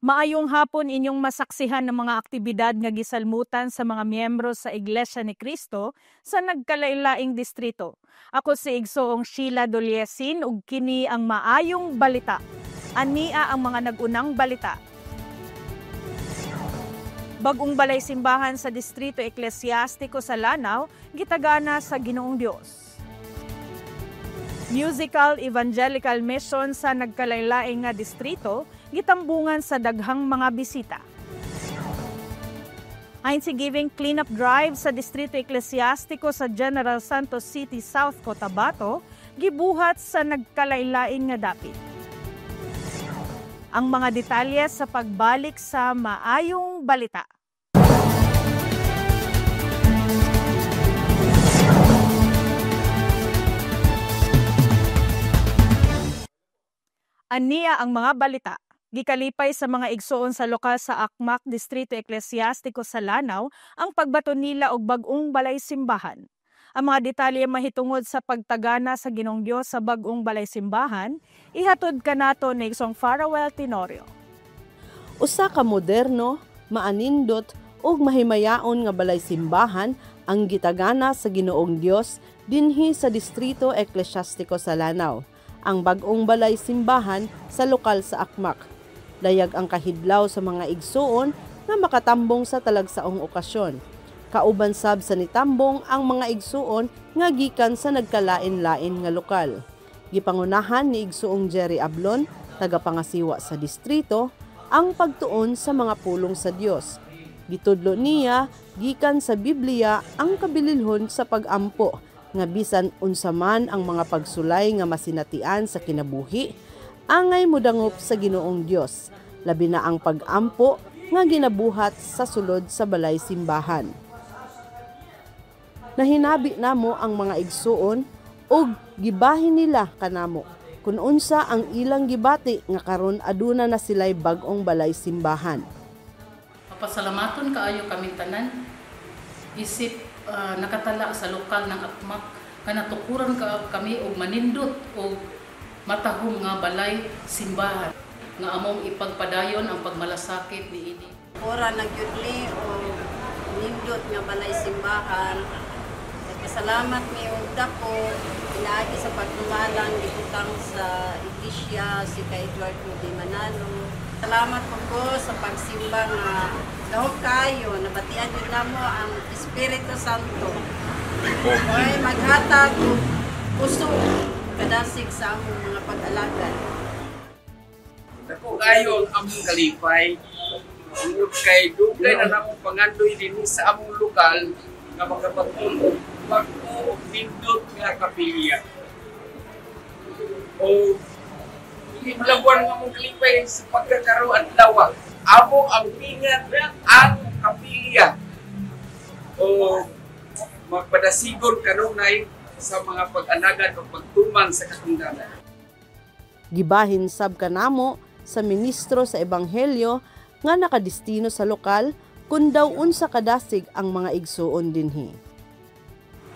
Maayong hapon inyong masaksihan ng mga aktibidad nga gisalmutan sa mga miyembro sa Iglesia ni Cristo sa nagkalailaing distrito. Ako si Igsoong Sheila Doliesin ug kini ang maayong balita. Ania ang mga nagunang balita. Bagong balay simbahan sa Distrito Eklesyastiko sa Lanao, gitagana sa Ginoong Dios. Musical Evangelical Mission sa nagkalailaing nga distrito, gitambungan sa daghang mga bisita. Thanksgiving cleanup drive sa Distrito Eklesyastiko sa General Santos City, South Cotabato, gibuhat sa nagkalailaing nga dapit. Ang mga detalye sa pagbalik sa maayong balita. Ania ang mga balita. Gikalipay sa mga igsoon sa lokal sa Akmak Distrito Eklesyastiko sa Lanao ang pagbato nila og bag-ong balay simbahan. Ang mga detalye mahitungod sa pagtagana sa Ginoong Dios sa bag-ong balay simbahan, ihatod kanato ni Igsoong Farewell Tenorio. Usa ka moderno, maanindot ug mahimayaon nga balay simbahan ang gitagana sa Ginoong Dios dinhi sa Distrito Eklesyastiko sa Lanao. Ang bag-ong balay simbahan sa lokal sa Akmak. Layag ang kahidlaw sa mga igsoon na makatambong sa talagsaong okasyon. Kauban sab sa nitambong ang mga igsoon nga gikan sa nagkalain-lain nga lokal. Gipangunahan ni Igsoong Jerry Ablon, tagapangasiwa sa distrito, ang pagtuon sa mga pulong sa Dios. Gitudlo niya gikan sa Biblia ang kabililhon sa pag-ampo nga bisan unsa man ang mga pagsulay nga masinatian sa kinabuhi, angay modangop sa Ginoong Dios, labi na ang pag-ampo nga ginabuhat sa sulod sa balay simbahan. Nahinabi namo ang mga igsuon ug gibahin nila kanamo kun unsa ang ilang gibati nga karon aduna na sila'y bag-ong balay simbahan. Papasalamaton kaayo kami tanan isip nakatala sa lokal ng Akmak kana tukuran kami og manindot og matahong nga balay simbahan nga among ipagpadayon ang pagmalasakit niini. Ora nagyudli o nindot nga balay simbahan. Salamat mi og dako inaagi sa pagtumalang gitutang sa iglesia si kay Eduardo Di Manalo. Salamat po sa pagsimba nga dahon kayo, nabatian nyo na mo ang Espiritu Santo. Ay maghatag o puso kadasig sa among mga pag-alagad. Dako kayo ang among kalipay. Kay dugay na namong pangandoy din sa among lokal nga magkapagtulog bago o nindot nga kapilya. O imlabuan nga mong kalipay sa pagkakaroon lawa. Amo ang pingat ang kapilya o magpadasigor kanunay sa mga pag-anagad o pagtuman sa katungdanan. Gibahin sab kanamo sa ministro sa ebanghelyo nga nakadistino sa lokal kun daw unsa kadasig ang mga igsuon dinhi.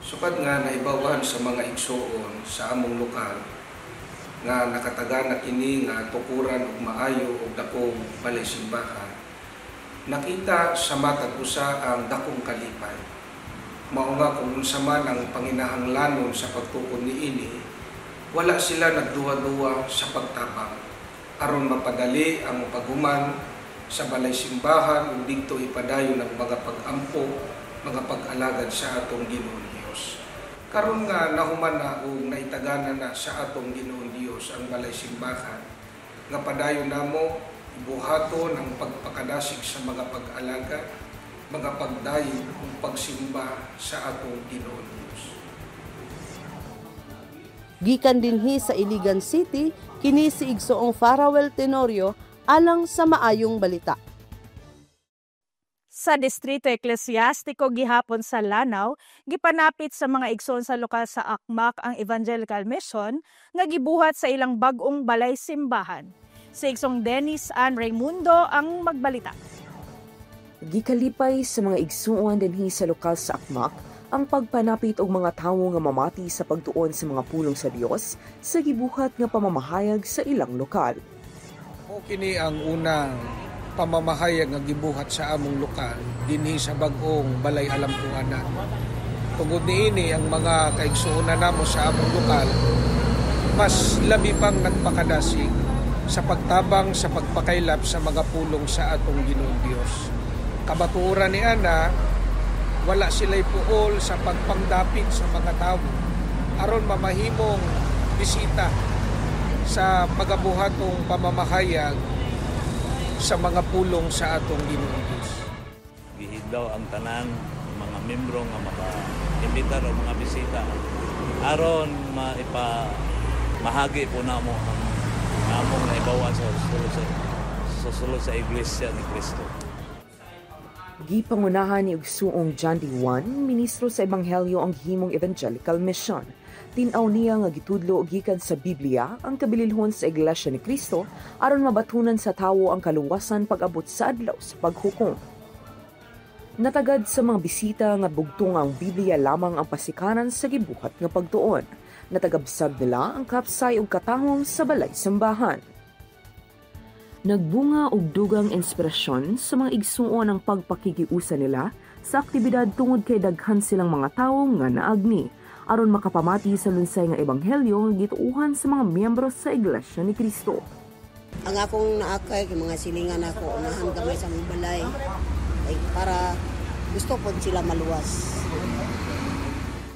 Sukad nga naibawan sa mga igsuon sa among lokal nga nakatagana ini nga tukuran ug maayo ug dakong balay simbahan. Nakita sa matag usa ang dakong kalipay. Mao nga kung unsa man ang panginahanglanon sa pagtukod niini, wala sila nagduwa-duwa sa pagtabang aron mapadali ang paghuman sa balay simbahan ug didto ipadayon ang mga pag-ampo, mga pag-alagad sa atong Ginoong Dios. Karon nga nahuman na o naitagana na sa atong Ginoong Dios ang balay simbahan, nga padayon namo ibuhaton ang pagpakadasig sa mga pag-alaga, mga pagdayon o pagsimba sa atong Ginoong Dios. Gikan dinhi sa Iligan City, kini si Igsoong Farewell Tenorio alang sa maayong balita. Sa Distrito Eklesyastiko gihapon sa Lanao, gipanapit sa mga igsoon sa lokal sa Akmak ang Evangelical Mission nga gibuhat sa ilang bag-ong balay simbahan. Si Igsoong Dennis Ann Raimundo ang magbalita. Gikalipay sa mga igsuon dinhi sa lokal sa Akmak ang pagpanapit og mga tawo nga mamati sa pagtuon sa mga pulong sa Dios sa gibuhat nga pamamahayag sa ilang lokal. Kini ang unang pamamahayag nga gibuhat sa among lokal dinhi sa bag-ong Balay Alampuanan. Tungod niini ang mga kaigsuonan namo sa among lokal mas labi pang nagpakadasig sa pagtabang sa pagpakaylap sa mga pulong sa atong Ginoong Dios. Kabaturan ni ana, wala sila'y puol sa pagpangdapit sa mga tao aron mamahimong bisita sa magabuhatong pamamahayag sa mga pulong sa atong Ginoong Dios. Gihid daw ang tanan mga membro nga maka-imbitar o mga bisita aron mahagi po namo ang among naibawan sa sulod sa Iglesia ni Cristo. Gipangunahan ni Igsuong John D. Juan, ministro sa Ebanghelyo ang himong Evangelical Mission. Tinaw niya nga gitudlo gikan sa Biblia ang kabililhon sa Iglesia ni Cristo aron mabatunan sa tawo ang kalungwasan pag-abot sa adlaw sa paghukom. Natagad sa mga bisita nga bugtong ang Biblia lamang ang pasikanan sa gibuhat nga pagtuon. Natagabsag nila ang kapsay ug katahom sa balay simbahan. Nagbunga og dugang inspirasyon sa mga igsuon ang pagpakikiusa nila sa aktibidad tungod kay daghan silang mga tawo nga naagni aron makapamati sa lunsay nga ebanghelyo nga gituuhan sa mga miyembro sa Iglesia ni Cristo. Ang akong naakay kay mga silingan ako unahan gamay sa mga balay para gusto po sila maluwas.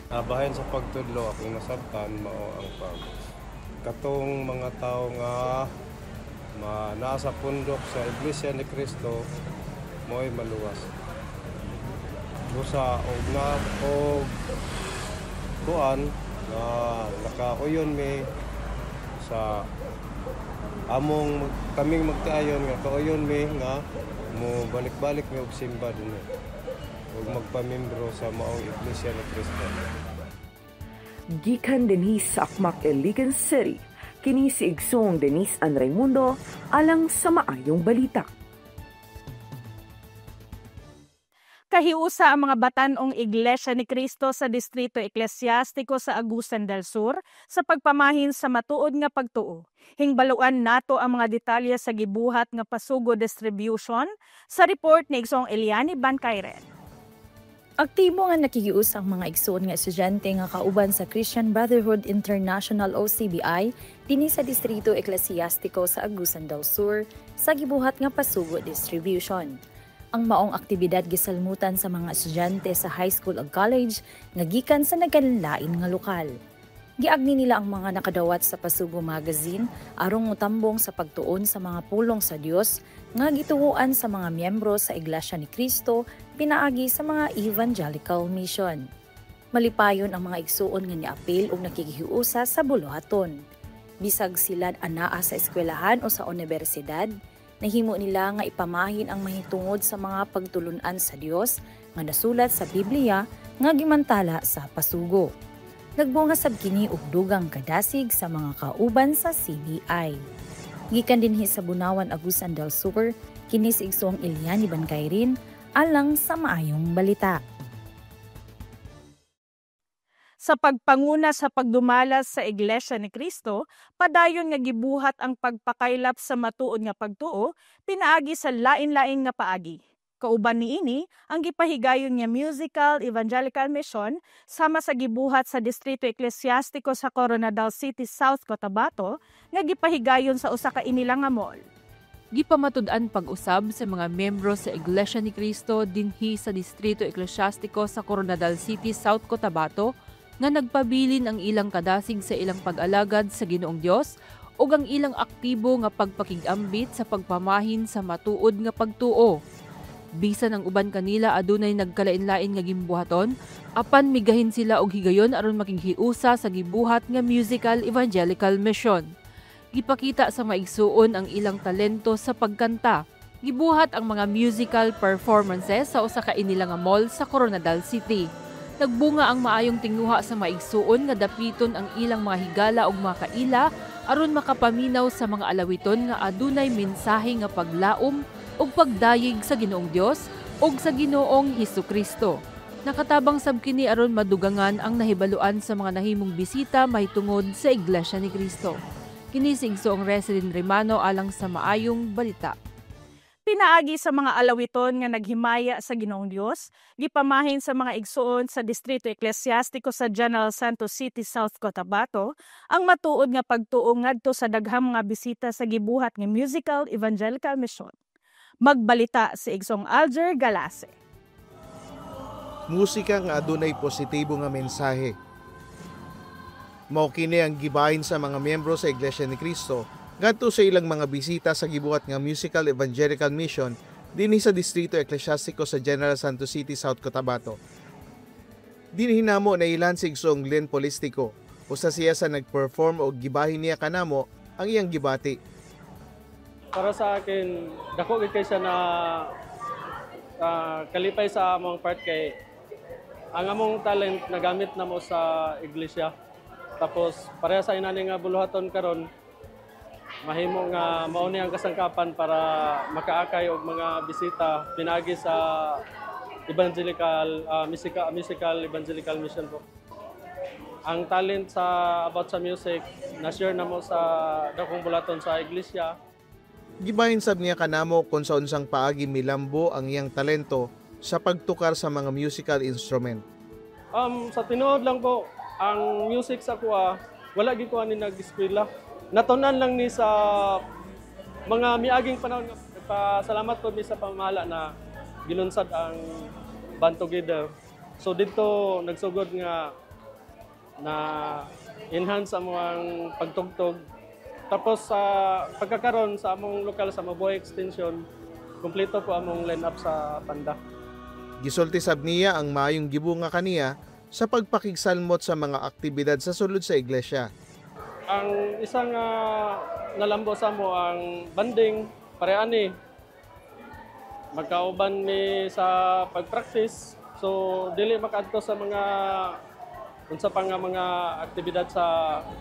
Bahin sa pagtudlo akong nasabtan mao ang katong mga tao nga nasa pundok sa Iglesia ni Cristo mo'y maluwas. Busa og kuan na nakauyon mi sa among kaming magkaayon nga kauyon mi nga mo balik-balik mi og simba dinhi ug magpamembro sa maong Iglesia ni Cristo. Gikan dinhi sa Akmak, Iligan City, kini si Igsoong Denise Ann Raimundo alang sa maayong balita. Kahiusa ang mga batanong Iglesia ni Cristo sa Distrito Eklesyastiko sa Agusan del Sur sa pagpamahin sa matuod nga pagtuo. Hingbaluan nato ang mga detalye sa gibuhat nga pasugo distribution sa report ni Igsoong Eliani Bancayren. Aktibo nga nakikius ang mga igsoon nga estudyante nga kauban sa Christian Brotherhood International o CBI dinhi sa Distrito Eklesyastiko sa Agusan del Sur sa gibuhat nga pasugo distribution. Ang maong aktibidad gisalmutan sa mga estudyante sa high school ug college nga gikan sa nagkalain nga lokal. Giagni nila ang mga nakadawat sa Pasugo Magazine aron motambong sa pagtuon sa mga pulong sa Dios nga gituoan sa mga miyembro sa Iglesia ni Cristo pinaagi sa mga evangelical mission. Malipayon ang mga igsuon nga niapil ug nakikihiusa sa buluhaton. Bisag sila anaa sa eskwelahan o sa universidad, nahimo nila nga ipamahin ang mahitungod sa mga pagtulunan sa Dios nga nasulat sa Biblia nga gimantala sa pasugo. Nagbunga sab kini og dugang kadasig sa mga kauban sa CBI. Gikan dinhi sa Bunawan, Agusan del Sur, kini si Igsoong Eliani Bancayren alang sa maayong balita. Sa pagpanguna sa pagdumalas sa Iglesia ni Cristo, padayon nga gibuhat ang pagpakaylap sa matuod nga pagtuo pinaagi sa lain-lain nga paagi. Kauban niini ang gipahigayon nga musical evangelical mission sama sa gibuhat sa Distrito Eklesyastiko sa Coronadal City, South Cotabato nga gipahigayon sa usa ka inila nga mall. Gipamatud-an pag-usab sa mga miyembro sa Iglesia ni Cristo dinhi sa Distrito Eklesyastiko sa Coronadal City, South Cotabato nga nagpabilin ang ilang kadasig sa ilang pag-alagad sa Ginoong Dios ug ang ilang aktibo nga pagpakig-ambit sa pagpamahin sa matuod nga pagtuo. Bisan ang uban kanila adunay nagkalain-lain nga gimbuhaton, apan migahin sila og higayon aron makinghiusa sa gibuhat nga musical evangelical mission. Gipakita sa maigsuon ang ilang talento sa pagkanta. Gibuhat ang mga musical performances sa usa ka inila nga mall sa Coronadal City. Nagbunga ang maayong tinguha sa maigsuon nga dapiton ang ilang mga higala ug mga kaila aron makapaminaw sa mga alawiton nga adunay mensahe nga paglaom ug pagdayeg sa Ginoong Dios ug sa Ginoong Hesukristo. Nakatabang sab kini aron madugangan ang nahibaluan sa mga nahimong bisita mahitungod sa Iglesia ni Cristo. Kini si Igsoong Resident Rimano alang sa maayong balita. Pinaagi sa mga alawiton nga naghimaya sa Ginoong Dios, gipamahin sa mga igsoon sa Distrito Eklesyastiko sa General Santos City, South Cotabato, ang matuod nga pagtuo ngadto sa daghang mga bisita sa gibuhat nga Musical Evangelical Mission. Magbalita si Igsong Alger Galase. Musika nga adunay positibo nga mensahe. Mao kini ang gibahin sa mga miyembro sa Iglesia ni Cristo ngadto sa ilang mga bisita sa gibuhat nga Musical Evangelical Mission dinhi sa Distrito Eklesyastiko sa General Santos City, South Cotabato. Dinhi namo na ilan si Igsong Glenn Polistico, usa siya sa nagperform o gibahin niya kanamo ang iyang gibati. Para sa akin, dako gid kay siya na kalipay sa among part kay ang among talent nagamit namo sa iglesia. Tapos pareha sa inani nga buluhaton karon, mahimo nga mao ni ang kasangkapan para makaakay og mga bisita pinagi sa musical evangelical mission po. Ang talent sa about sa music na-share namo sa dakong bulaton sa iglesia. Gibahin sab niya kanamo kung sa unsang paagi milambo ang iyang talento sa pagtukar sa mga musical instrument. Sa tinuod lang po, ang music sa kuha wala gid ko ani nag-eskwela. Natunan lang ni sa mga miaging panahon nga pasalamat ko mi sa pamahala na gilunsad ang band together. So dito nagsugod nga na enhance ang mga pagtugtog. Tapos sa pagkakaroon sa among lokal sa Mabuhay Extension, kumpleto po among line-up sa banda. Gisulti sab niya ang maayong gibunga kaniya sa pagpakigsalmot sa mga aktibidad sa sulod sa iglesia. Ang isang nalambo sa mo ang banding, pareani. Magkauban mi sa pag-practice. So dili makaadto sa mga unsa pa nga mga aktibidad sa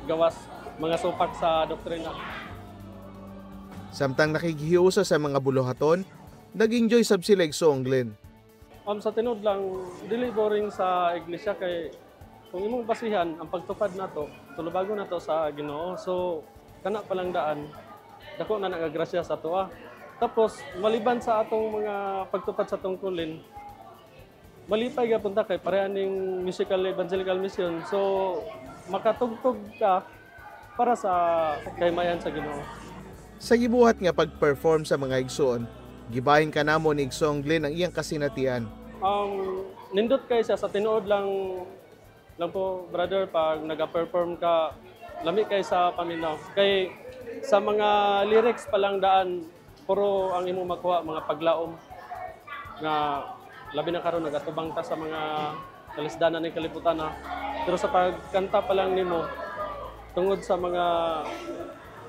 gawas, mga supak sa doktrina. Samtang nakikihiusa sa mga buluhaton, nag-enjoy sab sila Igsong Glenn. Sa tinud lang, dili boring sa iglesia kay kung imong basihan ang pagtupad nato, tulubago nato sa Ginoo. So kana pa lang daan, dako na nagagrasya sa tuwa. Tapos maliban sa atong mga pagtupad sa tungkulin, malipay gyapon ta kay pareha ning Musical Evangelical Mission. So makatugtog ka para sa kaymayan sa Ginoo. Sa gibuhat nga pag-perform sa mga igsoon, gibahin kanamo ni Igsong Glenn ang iyang kasinatian. Nindot kay siya sa tinuod lang po brother pag naga-perform ka lami kay sa paminaw. Kay sa mga lyrics pa lang daan puro ang imong makuha mga paglaom nga labi na karon nagatubang ta sa mga kalisdanan ng kalibutan na. Pero sa pagkanta pa lang nimo tungod sa mga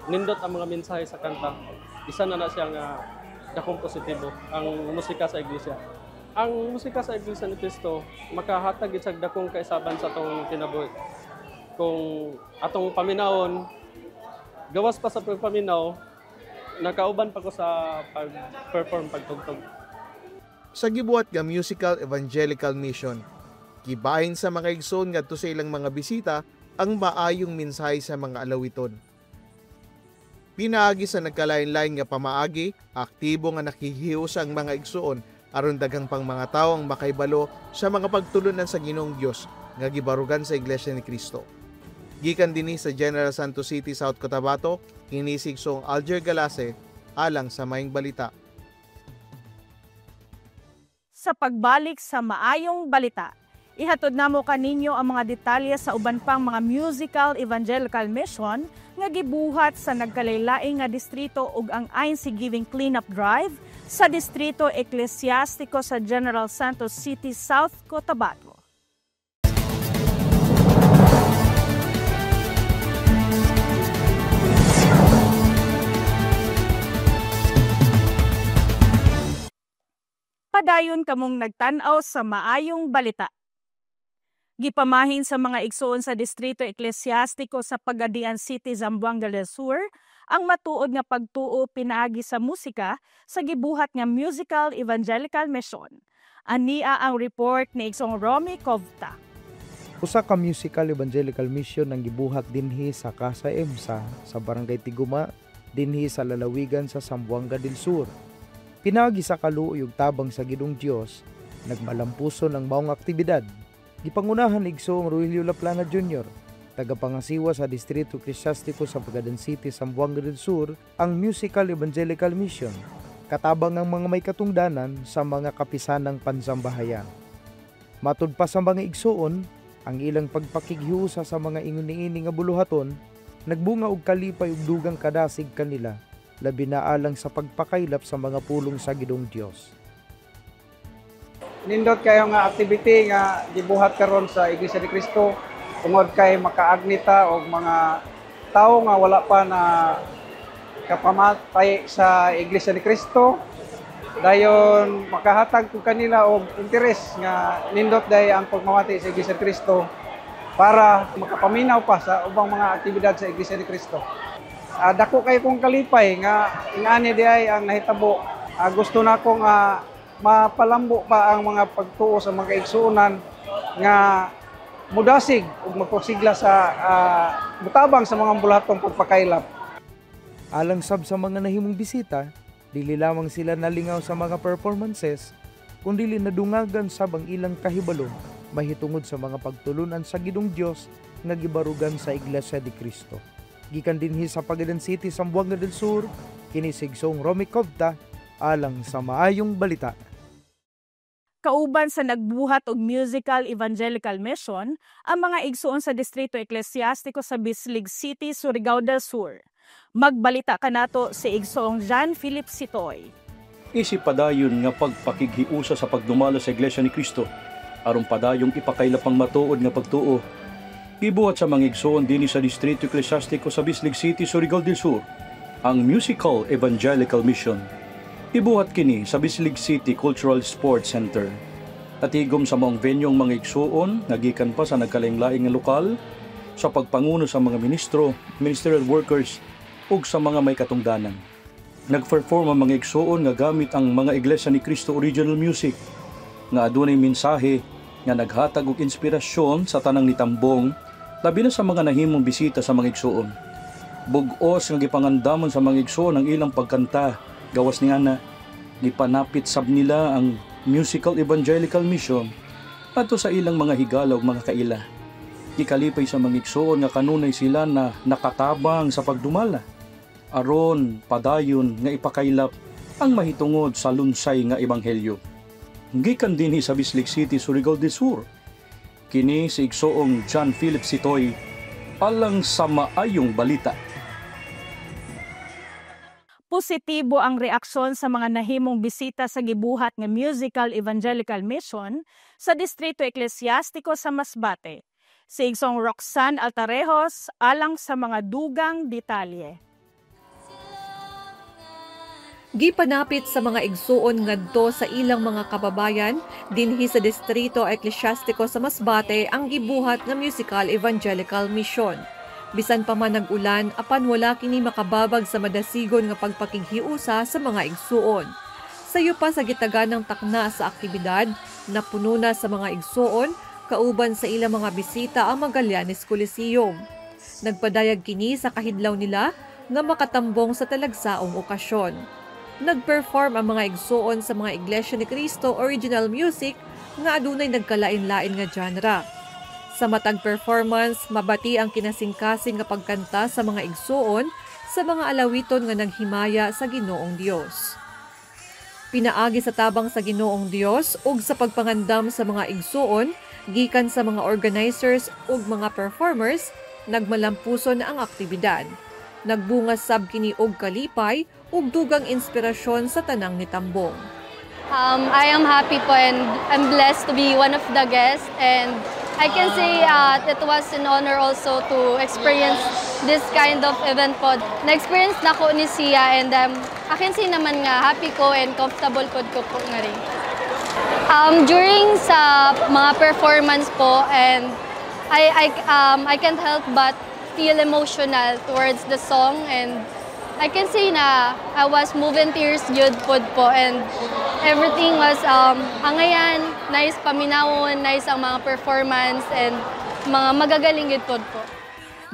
nindot ang mga mensahe sa kanta, isa na siya nga dakong positibo ang musika sa iglesia. Ang musika sa Iglesia ni Cristo makahatag gid sa dakong kaisaban sa atong kinabuhi. Kung atong paminawon gawas pa sa pagpaminaw, nakauban pa ko sa pag-perform pagtugtog. Sa gibuhat nga Musical Evangelical Mission, gibahin sa mga igsoon ngadto sa ilang mga bisita ang maayong mensahe sa mga alawiton. Pinaagi sa nagkalain-lain nga pamaagi, aktibo nga nakihiusa ang mga igsoon aron daghang pang mga tawo ang makaibalo sa mga pagtulunan sa Ginoong Dios nga gibarugan sa Iglesia ni Cristo. Gikan dinhi sa General Santos City, South Cotabato, kini si Igsong Alger Galase alang sa Maayong Balita. Sa pagbalik sa Maayong Balita, ihatod namo kaninyo ang mga detalye sa uban pang mga Musical Evangelical Mission nga gibuhat sa nagkalain-laing nga distrito ug ang INC Giving Cleanup Drive sa Distrito Eklesyastiko sa General Santos City, South Cotabato. Padayon kamong nagtan-aw sa Maayong Balita. Gipamahin sa mga igsoon sa Distrito Eklesyastiko sa Pagadian City, Zamboanga del Sur, ang matuod nga pagtuo pinaagi sa musika sa gibuhat nga Musical Evangelical Mission. Ania ang report ni Igsong Romy Covta. Usa ka Musical Evangelical Mission ang gibuhat dinhi sa Casa EMSA sa Barangay Tiguma, dinhi sa lalawigan sa Zamboanga del Sur. Pinagi sa kaluoy ug tabang sa Ginoong Dios, nagmalampuson ang maong aktibidad. Gipangunahan ni Igsoong Rogelio Laplana Jr., tagapangasiwa sa Distrito Eklesiastiko sa Pagadan City, Zamboanga del Sur, ang Musical Evangelical Mission, katabang ang mga may katungdanan sa mga kapisanang pansambahayan. Matud pa sa mga igsoon, ang ilang pagpakighiusa sa mga ingon-ini nga buluhaton, nagbunga og kalipay ug dugang kadasig kanila, labi na alang sa pagpakaylap sa mga pulong sa Ginoong Dios. Nindot kayo nga activity nga gibuhat karon sa Iglesia ni Cristo tungod kay makaagnita og mga tao nga wala pa na kapamatay sa Iglesia ni Cristo. Dayon makahatag ko kanila og interes nga nindot day ang pagmamati sa Iglesia ni Cristo para makapaminaw pa sa ubang mga aktibidad sa Iglesia ni Cristo. Dako kay kong kalipay nga ingani di ay ang nahitabo. Gusto na ko nga mapalambo pa ang mga pagtuo sa mga igsuonan nga mudasig ug magpursigla sa butabang sa mga bulahatong pagpakaylap. Alang sab sa mga nahimong bisita, dili lamang sila nalingaw sa mga performances, kundi nadungagan sab ang ilang kahibalo mahitungod sa mga pagtulunan sa Ginoong Dios nga gibarugan sa Iglesia ni Cristo. Gikan dinhi sa Pagadan City, Zamboanga del Sur, kini si Igsoong Romy Covta, alang sa Maayong Balita. Kauban sa nagbuhat og Musical Evangelical Mission ang mga igsoon sa Distrito Eklesiastiko sa Bislig City, Surigao del Sur. Magbalita kanato si Igsoong John Philip Sitoy. Isip padayon nga pagpakighiusa sa pagdumala sa Iglesia ni Cristo, aron padayong ipakaylap ang matuod nga pagtuo. Gibuhat sa mga igsoon dinhi sa Distrito Eklesiastiko sa Bislig City, Surigao del Sur, ang Musical Evangelical Mission. Ibuhat kini sa Bislig City Cultural Sports Center. Natigom sa maong venue ang mga igsuon, nagikan pa sa nagkalaing-laing nga lokal, sa pagpanguno sa mga ministro, ministerial workers, ug sa mga may katungdanan. Nagperform ang mga igsuon nga gamit ang mga Iglesia ni Cristo original music, nga adunay mensahe nga naghatag og inspirasyon sa tanang nitambong, labi na sa mga nahimong bisita sa mga igsuon. Bug-os nga gipangandamon sa mga igsuon ang ilang pagkanta. Gawas ni ana, gipanapit sab nila ang Musical Evangelical Mission ato sa ilang mga higala ug mga kaila. Gikalipay sa mga igsoon nga kanunay sila na nakatabang sa pagdumala, aron padayon nga ipakaylap ang mahitungod sa lunsay nga ebanghelyo. Gikan dinhi sa Bislig City, Surigao del Sur, kini si Igsoong John Philip Sitoy, alang sa Maayong Balita. Positibo ang reaksyon sa mga nahimong bisita sa gibuhat nga Musical Evangelical Mission sa Distrito Eklesiastiko sa Masbate. Si Igsoong Roxanne Altarejos alang sa mga dugang detalye. Gipanapit sa mga igsuon ngadto sa ilang mga kababayan dinhi sa Distrito Eklesiastiko sa Masbate ang gibuhat nga Musical Evangelical Mission. Bisan pa man nag-ulan, apan wala kini makababag sa madasigon nga pagpakighiusa sa mga igsuon. Sayo pa sa gitaganang takna sa aktibidad, napuno na sa mga igsuon, kauban sa ilang mga bisita ang Magallanes Coliseum. Nagpadayag kini sa kahidlaw nila nga makatambong sa talagsaong okasyon. Nag-perform ang mga igsuon sa mga Iglesia ni Cristo original music nga adunay nagkalain-lain nga genre. Sa matag performance, mabati ang kinasingkasing nga pagkanta sa mga igsuon sa mga alawiton nga naghimaya sa Ginoong Dios. Pinaagi sa tabang sa Ginoong Dios ug sa pagpangandam sa mga igsuon, gikan sa mga organizers ug mga performers, nagmalampuson ang aktibidad. Nagbunga sab kini og kalipay ug dugang inspirasyon sa tanang nitambong. I am happy po and I'm blessed to be one of the guests, and I can say it was an honor also to experience this kind of event po. Na-experience na ko ni Sia, and I can say naman nga happy ko and comfortable ko nga rin. During sa mga performance po, and I can't help but feel emotional towards the song, and I can say na I was moving tears jud po, and everything was angayan, nice paminawon, nice ang mga performance, and mga magagaling jud po.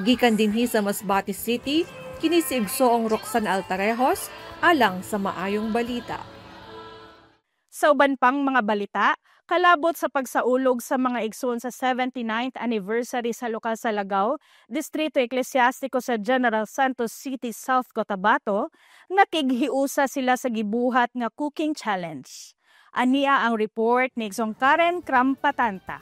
Gikan dinhi sa Masbate City, kini si Igsoong Roxanne Altarejos alang sa Maayong Balita. Sa uban pang mga balita, kalabot sa pagsaulog sa mga igsoon sa 79th anniversary sa lokal sa Lagaw, Distrito Eklesyastiko sa General Santos City, South Cotabato, nakighiusa sila sa gibuhat nga cooking challenge. Ania ang report ni Karen Krampatanta.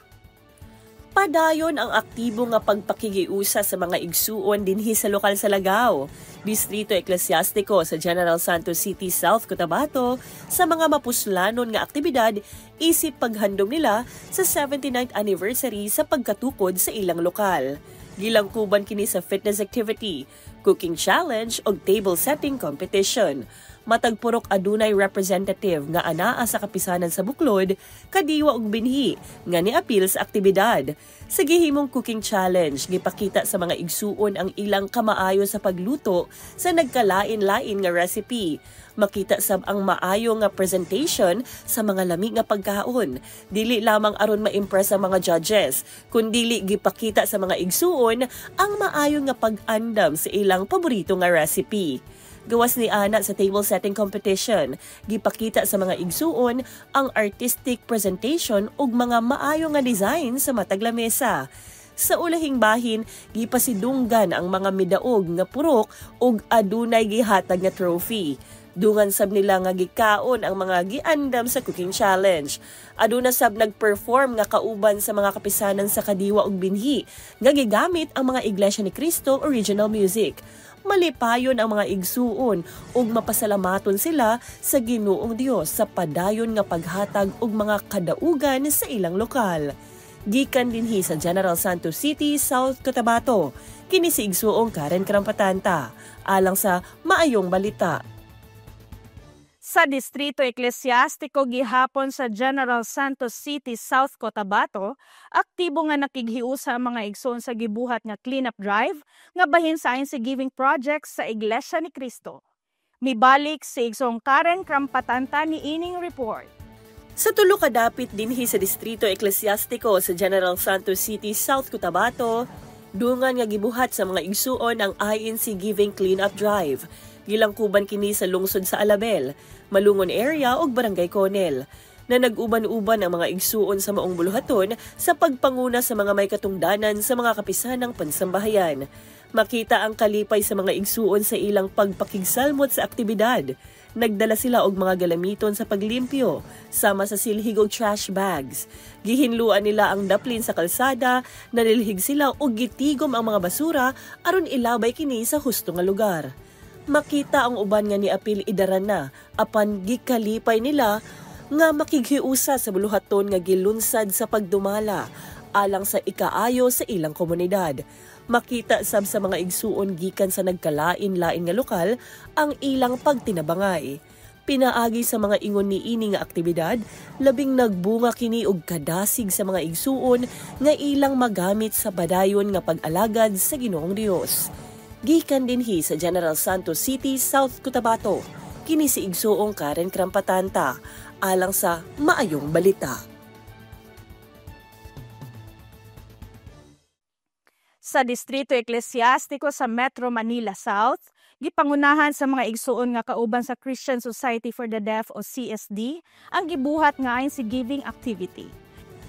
Padayon ang aktibo nga pagpakigiusa sa mga igsuon dinhi sa lokal sa Lagaw, Distrito Eklesyastiko sa General Santos City, South Cotabato, sa mga mapuslanon nga aktibidad isip paghandom nila sa 79th anniversary sa pagkatukod sa ilang lokal. Gilangkuban kini sa fitness activity, cooking challenge ug table setting competition. Matag purok adunay representative nga anaa sa kapisanan sa Buklod, kadiwa ug binhi nga niapil sa aktibidad. Sa gihimong cooking challenge, gipakita sa mga igsuon ang ilang kamaayo sa pagluto sa nagkalain-lain nga recipe. Makita sab ang maayo nga presentation sa mga lami nga pagkaon. Dili lamang aron ma-impress ang mga judges, kundili gipakita sa mga igsuon ang maayo nga pag-andam sa ilang paborito nga recipe. Gawas ni ana sa table setting competition, gipakita sa mga igsuon ang artistic presentation ug mga maayo nga design sa matag lamesa. Sa ulahing bahin, gipasidunggan ang mga midaog nga purok ug adunay gihatag nga trophy. Dungan sab nila nga gikaon ang mga giandam sa cooking challenge. Aduna sab nagperform nga kauban sa mga kapisanan sa kadiwa ug binhi nga gigamit ang mga Iglesia ni Cristo original music. Malipayon ang mga igsuon ug mapasalamaton sila sa Ginoong Dios sa padayon nga paghatag og mga kadaugan sa ilang lokal. Gikan dinhi sa General Santos City, South Cotabato, kini si igsuong Karen Krampatanta, alang sa Maayong Balita. Sa Distrito Eklesyastiko gihapon sa General Santos City, South Cotabato, aktibo nga nakighiusa ang mga igsoon sa gibuhat nga cleanup drive nga bahin sa ayon sa giving project sa Iglesia ni Cristo. Mibalik si igsoong Karen Krampatanta ni ining report. Sa tulo ka dapit dinhi sa Distrito Eklesyastiko sa General Santos City, South Cotabato, dungan nga gibuhat sa mga igsuon ang INC Giving Cleanup Drive. Gilangkuban kini sa lungsod sa Alabel, Malungon area ug Barangay Conel, na nag-uban-uban ang mga igsuon sa maong buluhaton sa pagpanguna sa mga may katungdanan sa mga kapisanang pansambahayan. Makita ang kalipay sa mga igsuon sa ilang pagpakigsalmot sa aktibidad. Nagdala sila og mga galamiton sa paglimpyo, sama sa silhig og trash bags. Gihinluan nila ang daplin sa kalsada, nanilhig sila og gitigom ang mga basura aron ilabay kini sa husto nga lugar. Makita ang uban nga niapil idaran na, apan gikalipay nila nga makighiusa sa buluhaton nga gilunsad sa pagdumala, alang sa ikaayo sa ilang komunidad. Makita sab sa mga igsuon gikan sa nagkalain-lain nga lokal ang ilang pagtinabangay. Pinaagi sa mga ingon niini nga aktibidad, labing nagbunga kini og kadasig sa mga igsuon nga ilang magamit sa padayon nga pag-alagad sa Ginoong Dios. Gikan dinhi sa General Santos City, South Cotabato, kini si igsuong Karen Krampatanta, alang sa Maayong Balita. Sa Distrito Eklesyastiko sa Metro Manila South, gipangunahan sa mga igsuon nga kauban sa Christian Society for the Deaf o CSD ang gibuhat nga ayon si giving activity.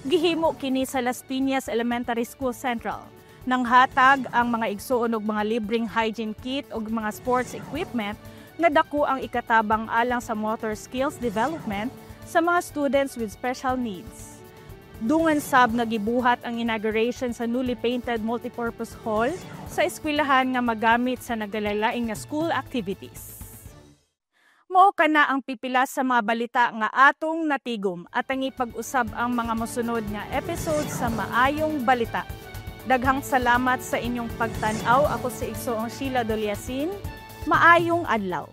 Gihimo kini sa Las Piñas Elementary School Central. Nang hatag ang mga igsuon og mga libreng hygiene kit og mga sports equipment nga dako ang ikatabang alang sa motor skills development sa mga students with special needs. Dungan sab nga gibuhat ang inauguration sa newly painted multipurpose hall sa eskwelahan nga magamit sa nagalain nga school activities. Mao kana ang pipilas sa mga balita nga atong natigom at ang ipag-usab ang mga mosunod nga episode sa Maayong Balita. Daghang salamat sa inyong pagtan-aw. Ako si igsoong Sheila Doliasin. Maayong adlaw.